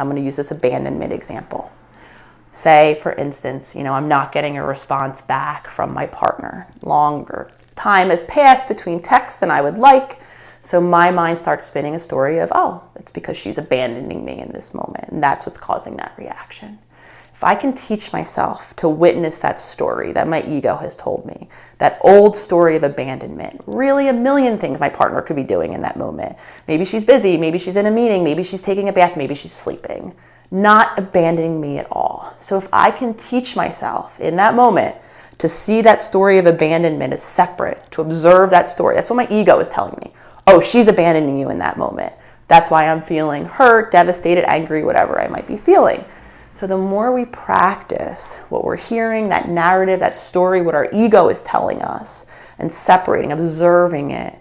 I'm going to use this abandonment example. Say, for instance, I'm not getting a response back from my partner. Longer time has passed between texts than I would like. So my mind starts spinning a story of, oh, it's because she's abandoning me in this moment. And that's what's causing that reaction. If I can teach myself to witness that story that my ego has told me, that old story of abandonment, really a million things my partner could be doing in that moment. Maybe she's busy, maybe she's in a meeting, maybe she's taking a bath, maybe she's sleeping. Not abandoning me at all. So if I can teach myself in that moment to see that story of abandonment as separate, to observe that story, that's what my ego is telling me. Oh, she's abandoning you in that moment. That's why I'm feeling hurt, devastated, angry, whatever I might be feeling. So the more we practice what we're hearing, that narrative, that story, what our ego is telling us, and separating, observing it,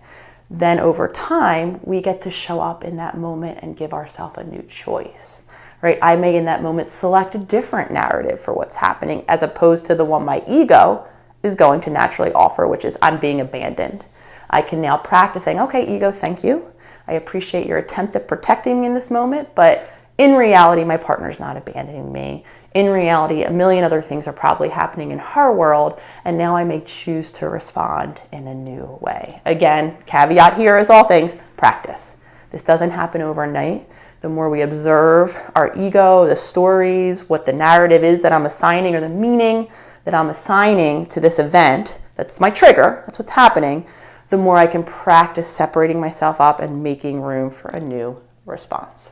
then over time, we get to show up in that moment and give ourselves a new choice, right? I may in that moment select a different narrative for what's happening as opposed to the one my ego is going to naturally offer, which is I'm being abandoned. I can now practice saying, okay, ego, thank you. I appreciate your attempt at protecting me in this moment, but in reality, my partner's not abandoning me. In reality, a million other things are probably happening in her world, and now I may choose to respond in a new way. Again, caveat here as all things, practice. This doesn't happen overnight. The more we observe our ego, the stories, what the narrative is that I'm assigning, or the meaning that I'm assigning to this event, that's my trigger, that's what's happening, the more I can practice separating myself up and making room for a new response.